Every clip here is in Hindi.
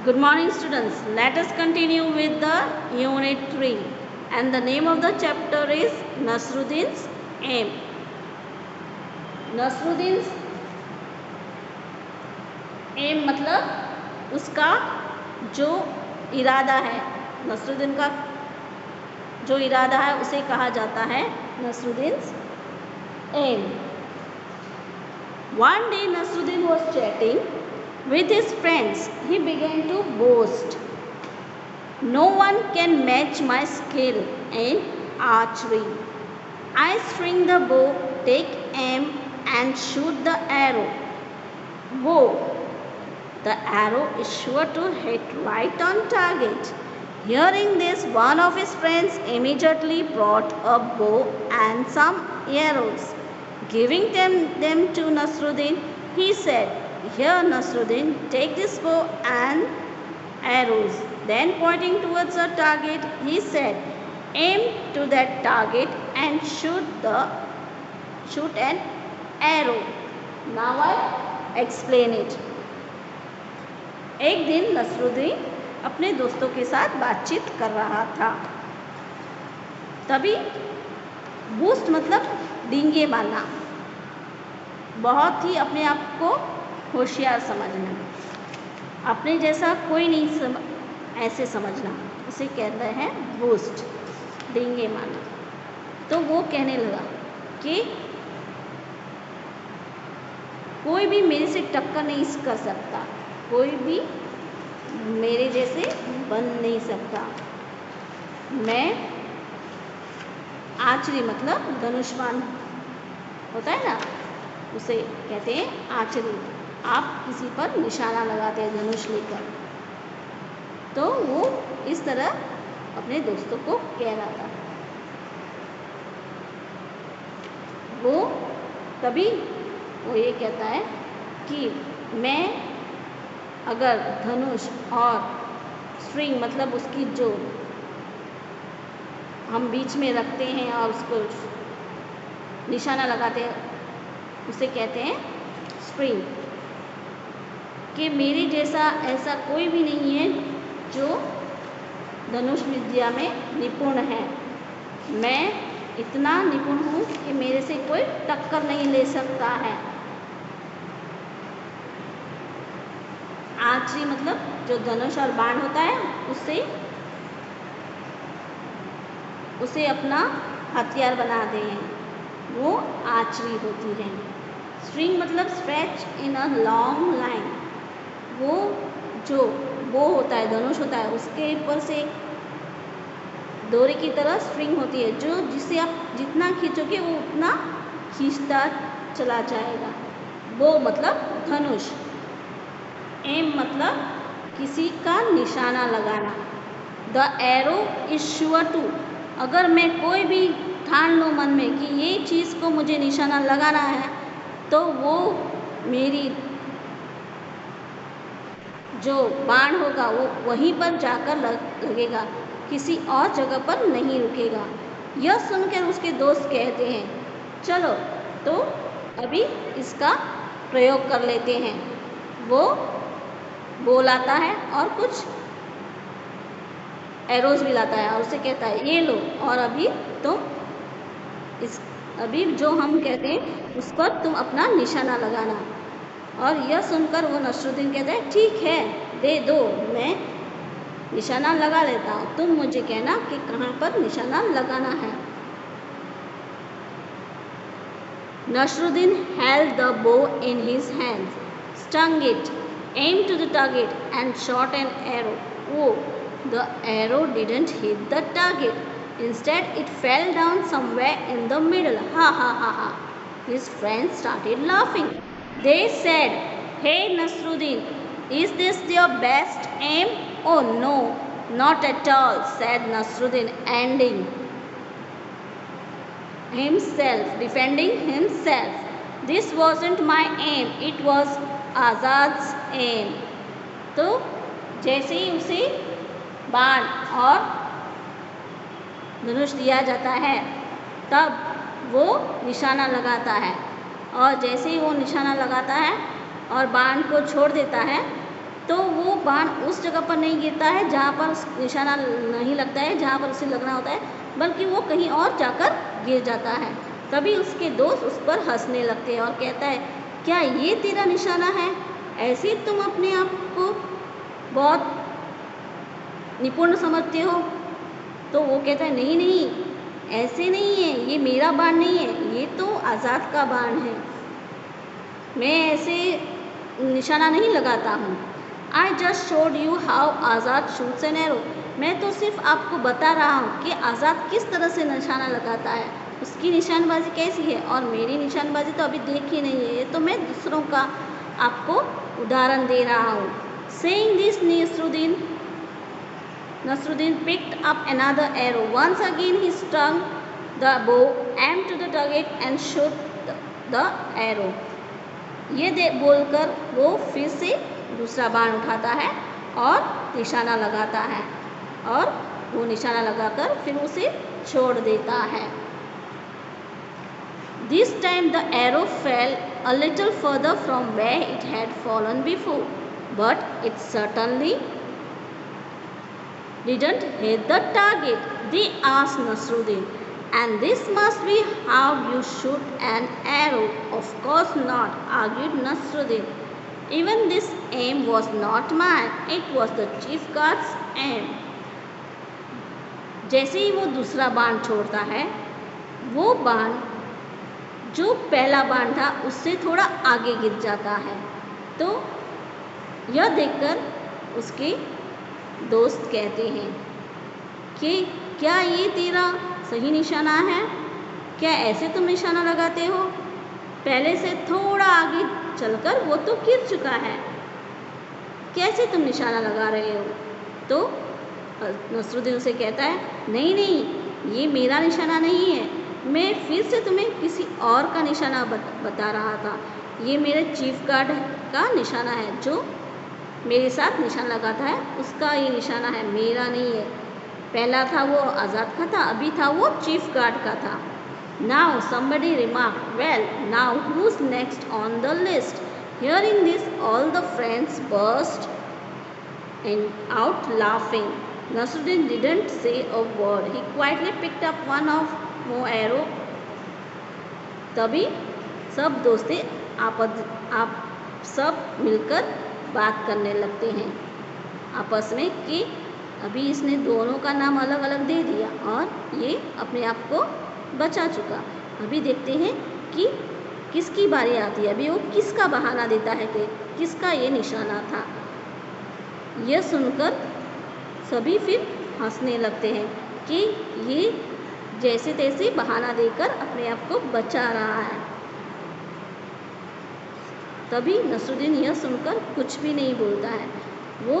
Good morning students. Let us continue with the unit 3 and the name of the chapter is Nasruddin's aim. Nasruddin's aim मतलब उसका जो इरादा है, नसरुद्दीन का जो इरादा है उसे कहा जाता है Nasruddin's aim. One day Nasruddin was chatting with his friends. He began to boast, "No one can match my skill in archery. I string the bow, take aim and shoot the arrow. Whoa! The arrow is sure to hit right on target." Hearing this, one of his friends immediately brought a bow and some arrows. Giving them to Nasruddin, he said, "Here, Nasruddin, take this bow and arrows." Then pointing towards a target, he said, "Aim to that target and shoot an arrow." Now I explain it. एक दिन नसरुद्दीन अपने दोस्तों के साथ बातचीत कर रहा था। तभी बूस्ट मतलब डींगे मारना, बहुत ही अपने आप को होशियार समझना, अपने जैसा कोई नहीं ऐसे समझना, उसे कहते हैं बूस्ट, डींगे मारना। तो वो कहने लगा कि कोई भी मेरे से टक्कर नहीं कर सकता, कोई भी मेरे जैसे बन नहीं सकता। मैं आर्चरी मतलब धनुष्मान होता है ना, उसे कहते हैं आर्चरी। आप किसी पर निशाना लगाते हैं धनुष लेकर। तो वो इस तरह अपने दोस्तों को कह रहा था। वो तभी वो ये कहता है कि मैं अगर धनुष और स्ट्रिंग मतलब उसकी जो हम बीच में रखते हैं और उसको निशाना लगाते हैं, उसे कहते हैं स्ट्रिंग, कि मेरे जैसा ऐसा कोई भी नहीं है जो धनुष विद्या में निपुण है। मैं इतना निपुण हूँ कि मेरे से कोई टक्कर नहीं ले सकता है। आर्चरी मतलब जो धनुष और बाण होता है, उसे अपना हथियार बनाते हैं, वो आर्चरी होती है। स्ट्रिंग मतलब stretch in a long line, वो जो बो होता है, धनुष होता है, उसके ऊपर से डोरी की तरह स्ट्रिंग होती है, जो जिसे आप जितना खींचोगे वो उतना खींचता चला जाएगा। बो मतलब धनुष। एम मतलब किसी का निशाना लगाना। The arrow is sure to, अगर मैं कोई भी ठान लूँ मन में कि ये चीज़ को मुझे निशाना लगाना है, तो वो मेरी जो बाण होगा वो वहीं पर जाकर लगेगा, किसी और जगह पर नहीं रुकेगा। यह सुनकर उसके दोस्त कहते हैं, चलो तो अभी इसका प्रयोग कर लेते हैं। वो बोलाता है और कुछ एरोज भी लाता है और उसे कहता है, ये लो और अभी अभी जो हम कहते हैं उस पर तुम अपना निशाना लगाना। और यह सुनकर वो नसरुद्दीन कहता है, ठीक है, दे दो, मैं निशाना लगा लेता हूँ, तुम मुझे कहना कि कहाँ पर निशाना लगाना है। Nasruddin held the bow in his hands, stung it, aimed to the target and shot an arrow. Oh, the arrow didn't hit the target. Instead, it fell down somewhere in the middle. Ha ha ha ha. His friends started laughing. They said, "Hey Nasruddin, is this your best aim?" "Oh no, not at all," said Nasruddin, defending himself. "This wasn't my aim, it was Azad's aim." तो जैसे ही उसे बाण और धनुष दिया जाता है, तब वो निशाना लगाता है, और जैसे ही वो निशाना लगाता है और बाण को छोड़ देता है, तो वो बाण उस जगह पर नहीं गिरता है जहाँ पर निशाना नहीं लगता है, जहाँ पर उसे लगना होता है, बल्कि वो कहीं और जाकर गिर जाता है। तभी उसके दोस्त उस पर हंसने लगते हैं और कहता है, क्या ये तेरा निशाना है? ऐसे तुम अपने आप को बहुत निपुण समझते हो? तो वो कहता है, नहीं नहीं, ऐसे नहीं है, ये मेरा बाण नहीं है, ये तो आज़ाद का बाण है, मैं ऐसे निशाना नहीं लगाता हूँ। I just showed you how Azad shoots an arrow. मैं तो सिर्फ आपको बता रहा हूँ कि आज़ाद किस तरह से निशाना लगाता है, उसकी निशानबाजी कैसी है, और मेरी निशानबाजी तो अभी देखी नहीं है, ये तो मैं दूसरों का आपको उदाहरण दे रहा हूँ। Saying this Nasruddin picked up another arrow. Once again he strung the bow, aimed to the target and shot the arrow. ये बोलकर वो फिर से दूसरा बाण उठाता है और निशाना लगाता है, और वो निशाना लगाकर फिर उसे छोड़ देता है। This time the arrow fell a little further from where it had fallen before, but it certainly didn't hit the target. They asked Nasruddin, and this must be how you shoot an arrow. Of course not, argued Nasruddin. Even this aim was not mine, it was the chief guard's aim. जैसे ही वो दूसरा बाण छोड़ता है, वो बाण जो पहला बाण था उससे थोड़ा आगे गिर जाता है। तो यह देखकर उसके दोस्त कहते हैं कि क्या ये तेरा सही निशाना है? क्या ऐसे तुम निशाना लगाते हो? पहले से थोड़ा आगे चलकर वो तो गिर चुका है, कैसे तुम निशाना लगा रहे हो? तो नसरुद्दीन उसे कहता है, नहीं नहीं, ये मेरा निशाना नहीं है, मैं फिर से तुम्हें किसी और का निशाना बता रहा था। ये मेरे चीफ गार्ड का निशाना है, जो मेरे साथ निशान लगाता है, उसका ये निशाना है, मेरा नहीं है। पहला था वो आज़ाद का था, अभी था वो चीफ गार्ड का था। Now somebody remarked, well, now who's next on the list? Hearing this, all the friends burst out laughing. Nasruddin didn't say a word. He quietly picked up one of more arrow. तभी सब दोस्तें आप सब मिलकर बात करने लगते हैं आपस में कि अभी इसने दोनों का नाम अलग अलग दे दिया और ये अपने आप को बचा चुका। अभी देखते हैं कि किसकी बारी आती है, अभी वो किसका बहाना देता है कि किसका ये निशाना था। यह सुनकर सभी फिर हंसने लगते हैं कि ये जैसे तैसे बहाना देकर अपने आप को बचा रहा है। तभी नसरुद्दीन यह सुनकर कुछ भी नहीं बोलता है, वो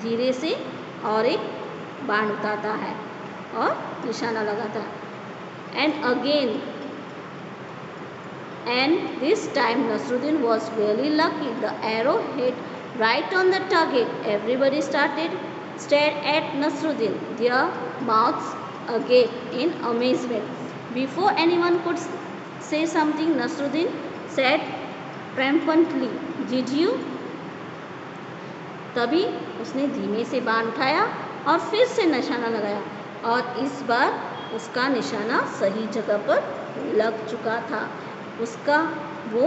धीरे से और एक बाण उठाता है और निशाना लगाता है। And this time Nasruddin was really lucky. The arrow hit right on the target. Everybody stared at Nasruddin, their mouths agape in amazement. Before anyone could say something, Nasruddin said triumphantly, "Did you?" तभी उसने धीमे से बाण उठाया और फिर से निशाना लगाया, और इस बार उसका निशाना सही जगह पर लग चुका था। उसका वो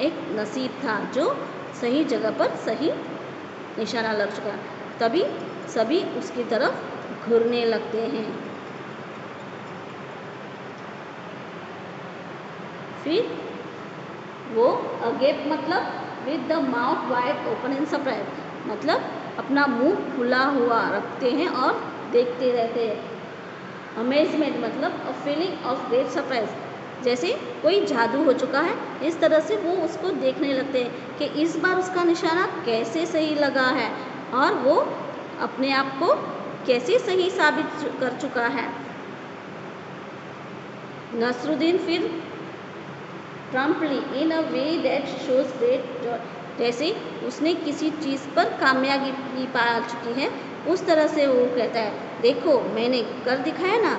एक नसीब था जो सही जगह पर सही निशाना लग चुका। तभी सभी उसकी तरफ घूरने लगते हैं। फिर वो अगेप मतलब with the mouth wide open in surprise, मतलब अपना मुंह खुला हुआ रखते हैं और देखते रहते हैं। अमेजमेंट मतलब a feeling of great surprise, जैसे कोई जादू हो चुका है, इस तरह से वो उसको देखने लगते हैं कि इस बार उसका निशाना कैसे सही लगा है और वो अपने आप को कैसे सही साबित कर चुका है। नसरुद्दीन फिर promptly in a way that shows great joy, जैसे उसने किसी चीज़ पर कामयाबी पा चुकी है उस तरह से वो कहता है, देखो मैंने कर दिखाया ना,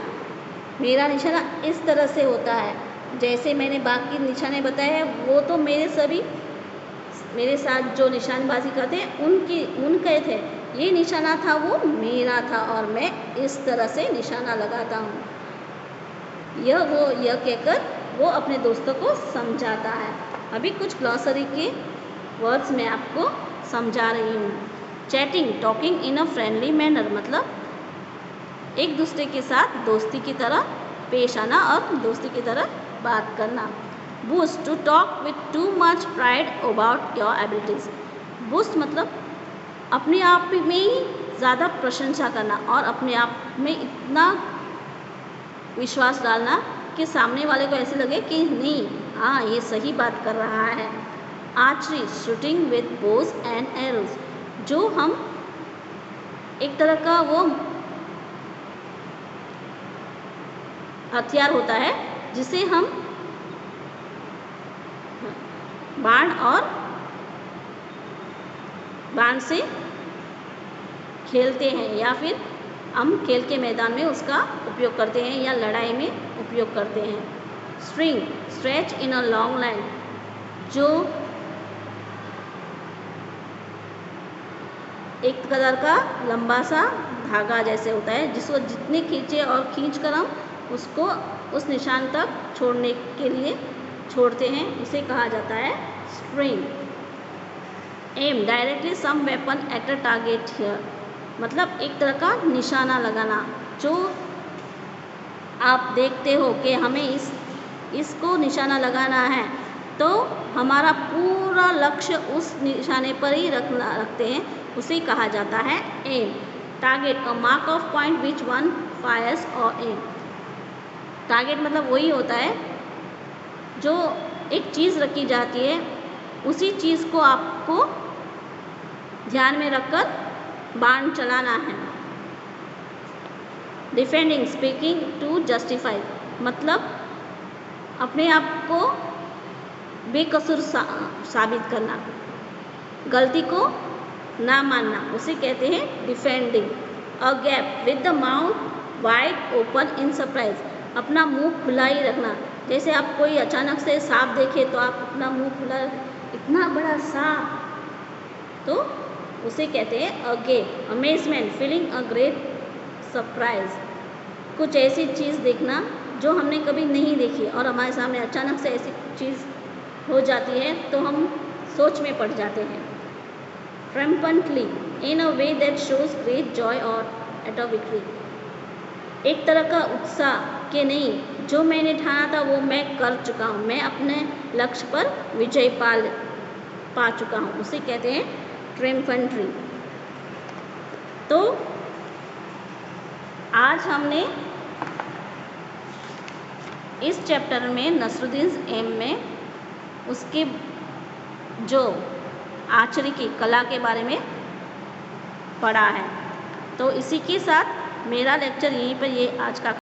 मेरा निशाना इस तरह से होता है, जैसे मैंने बाकी निशाने बताए हैं वो तो मेरे सभी मेरे साथ जो निशानबाजी करते हैं उनके थे, ये निशाना था वो मेरा था और मैं इस तरह से निशाना लगाता हूँ। यह कहकर वो अपने दोस्तों को समझाता है। अभी कुछ ग्लॉसरी के वर्ड्स मैं आपको समझा रही हूँ। Chatting, talking in a friendly manner, मतलब एक दूसरे के साथ दोस्ती की तरह पेश आना और दोस्ती की तरह बात करना। Boost, to talk with too much pride about your abilities. Boost मतलब अपने आप में ही ज़्यादा प्रशंसा करना और अपने आप में इतना विश्वास डालना कि सामने वाले को ऐसे लगे कि नहीं, हाँ ये सही बात कर रहा है। Archery, shooting with Bhoj and arrows, जो हम एक तरह का वो हथियार होता है जिसे हम बाण से खेलते हैं या फिर हम खेल के मैदान में उसका उपयोग करते हैं या लड़ाई में उपयोग करते हैं। String, stretch in a long line, जो एक कलर का लंबा सा धागा जैसे होता है जिसको जितने खींचे और खींच कर हम उसको उस निशान तक छोड़ने के लिए छोड़ते हैं, उसे कहा जाता है string. Aim, directly some weapon at a target here, मतलब एक तरह का निशाना लगाना। जो आप देखते हो कि हमें इसको निशाना लगाना है तो हमारा पूरा लक्ष्य उस निशाने पर ही रखते हैं, उसे कहा जाता है aim. Target, a mark of point which one fires और एम। टारगेट मतलब वही होता है जो एक चीज़ रखी जाती है, उसी चीज़ को आपको ध्यान में रखकर बाण चलाना है। डिफेंडिंग, स्पीकिंग टू जस्टिफाई, मतलब अपने आप को बेकसूर साबित करना, गलती को ना मानना, उसे कहते हैं defending. A gap, with the mouth wide open in surprise, अपना मुंह खुला ही रखना। जैसे आप कोई अचानक से सांप देखे तो आप अपना मुंह खुला, इतना बड़ा सांप, तो उसे कहते हैं a gap. Amazement, feeling a great surprise, कुछ ऐसी चीज़ देखना जो हमने कभी नहीं देखी और हमारे सामने अचानक से ऐसी चीज़ हो जाती है तो हम सोच में पड़ जाते हैं। Triumphantly, in a way that shows great joy और एट अ विक्ट्री, एक तरह का उत्साह कि नहीं, जो मैंने ठाना था वो मैं कर चुका हूँ, मैं अपने लक्ष्य पर विजय पा चुका हूँ, उसे कहते हैं ट्रम्पेंटरी। तो आज हमने इस चैप्टर में नसरुद्दीन एम में उसके जो आर्चरी की कला के बारे में पढ़ा है। तो इसी के साथ मेरा लेक्चर यहीं पर आज का